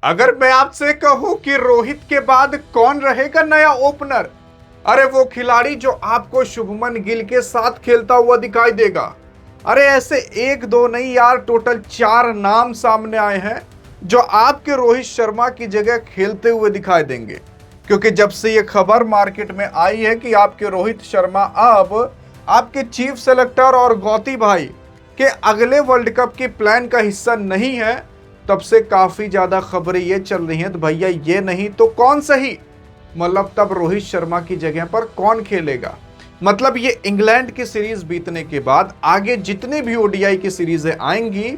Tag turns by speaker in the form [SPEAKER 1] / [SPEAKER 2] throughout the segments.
[SPEAKER 1] अगर मैं आपसे कहूं कि रोहित के बाद कौन रहेगा नया ओपनर, अरे वो खिलाड़ी जो आपको शुभमन गिल के साथ खेलता हुआ दिखाई देगा। अरे ऐसे एक दो नहीं यार, टोटल 4 नाम सामने आए हैं जो आपके रोहित शर्मा की जगह खेलते हुए दिखाई देंगे। क्योंकि जब से ये खबर मार्केट में आई है कि आपके रोहित शर्मा अब आपके चीफ सेलेक्टर और गौती भाई के अगले वर्ल्ड कप की प्लान का हिस्सा नहीं है, तब से काफी ज्यादा खबरें ये चल रही हैं तो भैया ये नहीं तो कौन सही, मतलब तब रोहित शर्मा की जगह पर कौन खेलेगा। मतलब ये इंग्लैंड की सीरीज बीतने के बाद आगे जितने भी ओडीआई की सीरीजें आएंगी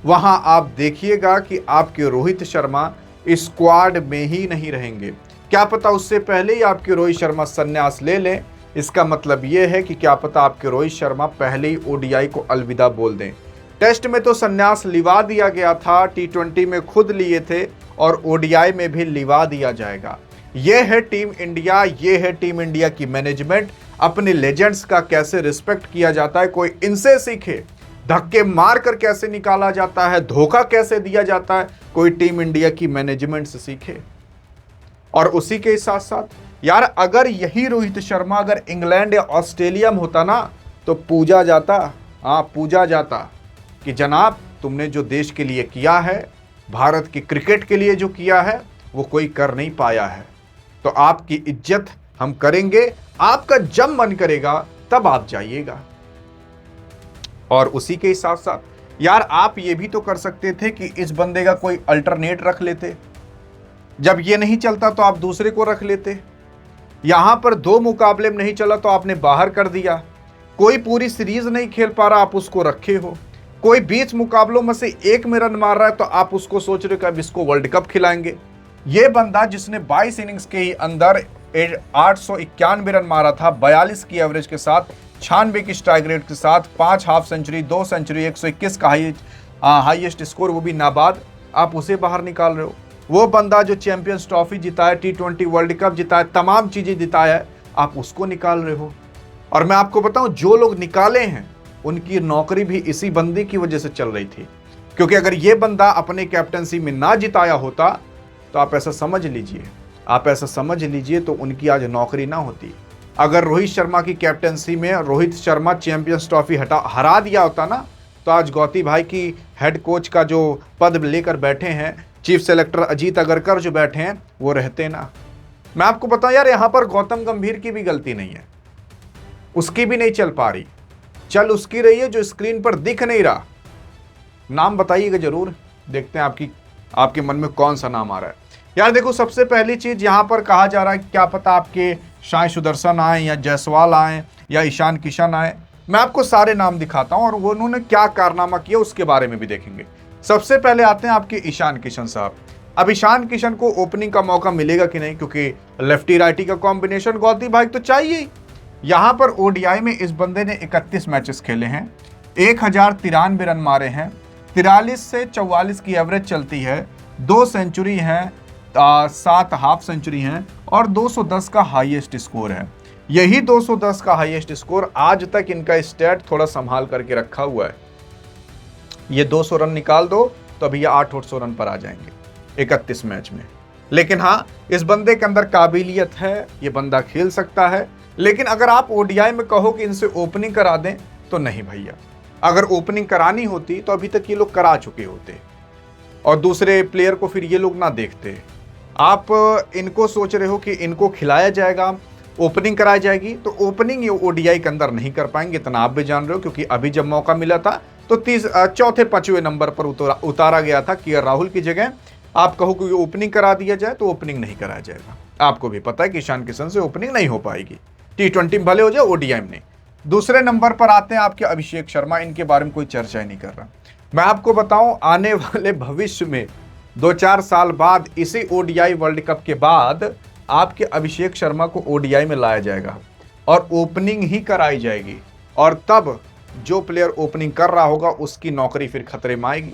[SPEAKER 1] वहां आप देखिएगा कि आपके रोहित शर्मा स्क्वाड में ही नहीं रहेंगे। क्या पता उससे पहले ही आपके रोहित शर्मा संन्यास ले लें। इसका मतलब यह है कि क्या पता आपके रोहित शर्मा पहले ही ओडीआई को अलविदा बोल दें। टेस्ट में तो संन्यास लिवा दिया गया था, टी20 में खुद लिए थे और ओडीआई में भी लिवा दिया जाएगा। यह है टीम इंडिया, ये है टीम इंडिया की मैनेजमेंट। अपने लेजेंड्स का कैसे रिस्पेक्ट किया जाता है कोई इनसे सीखे, धक्के मार कर कैसे निकाला जाता है, धोखा कैसे दिया जाता है, कोई टीम इंडिया की मैनेजमेंट से सीखे। और उसी के साथ साथ यार अगर यही रोहित शर्मा अगर इंग्लैंड या ऑस्ट्रेलिया में होता ना तो पूजा जाता, हाँ पूजा जाता कि जनाब तुमने जो देश के लिए किया है, भारत की क्रिकेट के लिए जो किया है वो कोई कर नहीं पाया है। तो आपकी इज्जत हम करेंगे, आपका जब मन करेगा तब आप जाइएगा। और उसी के साथ साथ यार आप ये भी तो कर सकते थे कि इस बंदे का कोई अल्टरनेट रख लेते, जब ये नहीं चलता तो आप दूसरे को रख लेते। यहां पर 2 मुकाबले में नहीं चला तो आपने बाहर कर दिया। कोई पूरी सीरीज नहीं खेल पा रहा, आप उसको रखे हो। कोई 20 मुकाबलों में से 1 में रन मार रहा है तो आप उसको सोच रहे हो कि अब इसको वर्ल्ड कप खिलाएंगे। ये बंदा जिसने 22 इनिंग्स के ही अंदर 891 रन मारा था, 42 की एवरेज के साथ, 96 की स्ट्राइक रेट के साथ, 5 हाफ सेंचुरी, 2 सेंचुरी, 121 का हाईएस्ट स्कोर, वो भी नाबाद, आप उसे बाहर निकाल रहे हो। वो बंदा जो चैंपियंस ट्रॉफी जीता है, टी20 वर्ल्ड कप जीता है, तमाम चीजें जिताया है, आप उसको निकाल रहे हो। और मैं आपको बताऊं जो लोग निकाले हैं उनकी नौकरी भी इसी बंदे की वजह से चल रही थी। क्योंकि अगर ये बंदा अपने कैप्टनसी में ना जिताया होता तो आप ऐसा समझ लीजिए तो उनकी आज नौकरी ना होती। अगर रोहित शर्मा की कैप्टनसी में रोहित शर्मा चैंपियंस ट्रॉफी हरा दिया होता ना तो आज गौती भाई की हेड कोच का जो पद लेकर बैठे हैं, चीफ सेलेक्टर अजीत अगरकर जो बैठे हैं, वो रहते ना। मैं आपको बताऊं यार यहां पर गौतम गंभीर की भी गलती नहीं है, उसकी भी नहीं चल पा रही, चल उसकी रही है जो स्क्रीन पर दिख नहीं रहा। नाम बताइएगा जरूर, देखते हैं आपके मन में कौन सा नाम आ रहा है। यार देखो सबसे पहली चीज यहां पर कहा जा रहा है क्या पता आपके साई सुदर्शन आए या जायसवाल आए या ईशान किशन आए। मैं आपको सारे नाम दिखाता हूं और वो उन्होंने क्या कारनामा किया उसके बारे में भी देखेंगे। सबसे पहले आते हैं आपके ईशान किशन साहब। अब ईशान किशन को ओपनिंग का मौका मिलेगा कि नहीं, क्योंकि लेफ्टी राइटी का कॉम्बिनेशन गौती भाई तो चाहिए ही। यहां पर ओडीआई में इस बंदे ने 31 मैचेस खेले हैं, 1093 रन मारे हैं, 43 से 44 की एवरेज चलती है, 2 सेंचुरी हैं, 7 हाफ सेंचुरी हैं और 210 का हाईएस्ट स्कोर है। यही 210 का हाईएस्ट स्कोर आज तक इनका स्टैट थोड़ा संभाल करके रखा हुआ है। ये 200 रन निकाल दो तो अभी ये 800 रन पर आ जाएंगे 31 मैच में। लेकिन हाँ इस बंदे के अंदर काबिलियत है, ये बंदा खेल सकता है। लेकिन अगर आप ओडीआई में कहो कि इनसे ओपनिंग करा दें तो नहीं भैया, अगर ओपनिंग करानी होती तो अभी तक ये लोग करा चुके होते और दूसरे प्लेयर को फिर ये लोग ना देखते। आप इनको सोच रहे हो कि इनको खिलाया जाएगा, ओपनिंग कराई जाएगी, तो ओपनिंग ये ओडीआई के अंदर नहीं कर पाएंगे, इतना आप भी जान रहे हो। क्योंकि अभी जब मौका मिला था तो 4थे-5वें नंबर पर उतारा गया था केएल राहुल की जगह। आप कहो कि ओपनिंग करा दिया जाए तो ओपनिंग नहीं कराया जाएगा। आपको भी पता है कि ईशान किशन से ओपनिंग नहीं हो पाएगी, टी20 में भले हो जाए, ओडीआई में नहीं। दूसरे नंबर पर आते हैं आपके अभिषेक शर्मा, इनके बारे में कोई चर्चा ही नहीं कर रहा। मैं आपको बताऊं आने वाले भविष्य में 2-4 साल बाद इसी ओडीआई वर्ल्ड कप के बाद आपके अभिषेक शर्मा को ओडीआई में लाया जाएगा और ओपनिंग ही कराई जाएगी। और तब जो प्लेयर ओपनिंग कर रहा होगा उसकी नौकरी फिर खतरे में आएगी।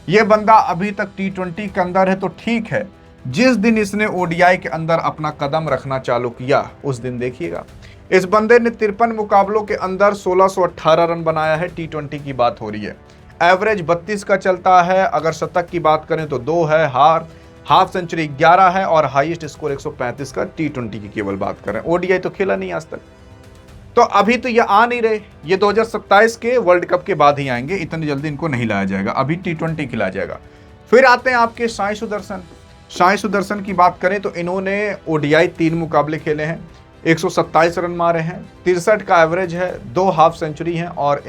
[SPEAKER 1] यह बंदा अभी तक टी20 के अंदर है तो ठीक है, जिस दिन इसने ओडीआई के अंदर अपना कदम रखना चालू किया उस दिन देखिएगा। इस बंदे ने 53 मुकाबलों के अंदर 1618 रन बनाया है। टी20 की बात हो रही है, एवरेज 32 का चलता है। अगर शतक की बात करें तो 2 है, हाफ सेंचुरी 11 है और हाईएस्ट स्कोर 135 का T20 की केवल बात कर रहे हैं। ओडीआई तो खेला नहीं आज तक, तो अभी तो ये आ नहीं रहे, ये 2027 के वर्ल्ड कप के बाद ही आएंगे, इतनी जल्दी इनको नहीं लाया जाएगा, अभी T20 खिलाया जाएगा। फिर आते हैं आपके साई सुदर्शन। साई सुदर्शन की बात करें तो इन्होंने ओडीआई 3 मुकाबले खेले हैं, 127 रन मारे हैं, 63 का एवरेज है, 2 हाफ सेंचुरी हैं और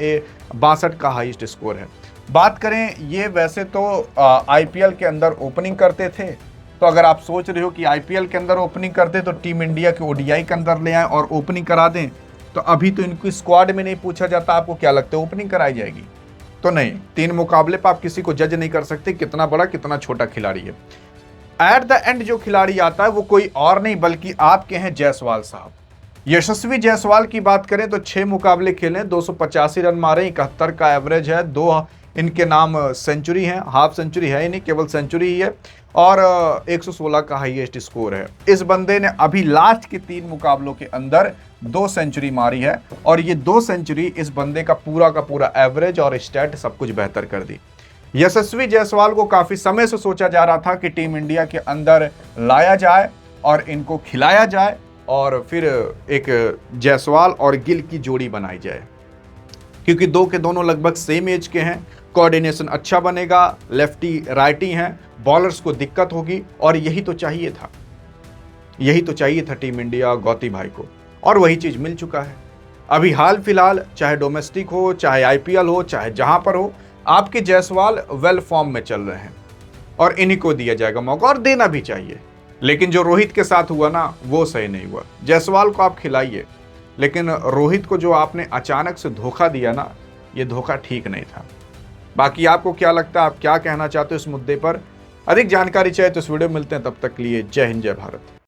[SPEAKER 1] 62 का हाईएस्ट स्कोर है। बात करें, ये वैसे तो आईपीएल के अंदर ओपनिंग करते थे, तो अगर आप सोच रहे हो कि आईपीएल के अंदर ओपनिंग करते तो टीम इंडिया के ओडीआई के अंदर ले आए और ओपनिंग करा दें, तो अभी तो इनको स्क्वाड में नहीं पूछा जाता। आपको क्या लगता है ओपनिंग कराई जाएगी? तो नहीं, 3 मुकाबले पर आप किसी को जज नहीं कर सकते कितना बड़ा कितना छोटा खिलाड़ी है। एट द एंड जो खिलाड़ी आता है वो कोई और नहीं बल्कि आपके हैं जायसवाल साहब। यशस्वी जायसवाल की बात करें तो 6 मुकाबले खेले, 285 रन मारे, 71 का एवरेज है, 2 इनके नाम सेंचुरी है, हाफ सेंचुरी है ही नहीं, केवल सेंचुरी ही है और 116 का हाईएस्ट स्कोर है। इस बंदे ने अभी लास्ट के 3 मुकाबलों के अंदर 2 सेंचुरी मारी है और ये 2 सेंचुरी इस बंदे का पूरा एवरेज और स्टैट सब कुछ बेहतर कर दी। यशस्वी जायसवाल को काफी समय से सोचा जा रहा था कि टीम इंडिया के अंदर लाया जाए और इनको खिलाया जाए और फिर एक जायसवाल और गिल की जोड़ी बनाई जाए, क्योंकि दोनों लगभग सेम एज के हैं, कोऑर्डिनेशन अच्छा बनेगा, लेफ्टी राइटी हैं, बॉलर्स को दिक्कत होगी और यही तो चाहिए था टीम इंडिया गौती भाई को, और वही चीज मिल चुका है। अभी हाल फिलहाल चाहे डोमेस्टिक हो, चाहे आईपीएल हो, चाहे जहां पर हो, आपके जायसवाल वेल फॉर्म में चल रहे हैं और इन्हीं को दिया जाएगा मौका और देना भी चाहिए। लेकिन जो रोहित के साथ हुआ ना, वो सही नहीं हुआ। जायसवाल को आप खिलाइए, लेकिन रोहित को जो आपने अचानक से धोखा दिया ना, ये धोखा ठीक नहीं था। बाकी आपको क्या लगता है, आप क्या कहना चाहते हो इस मुद्दे पर? अधिक जानकारी चाहिए तो इस वीडियो में मिलते हैं, तब तक के लिए जय हिंद जय भारत।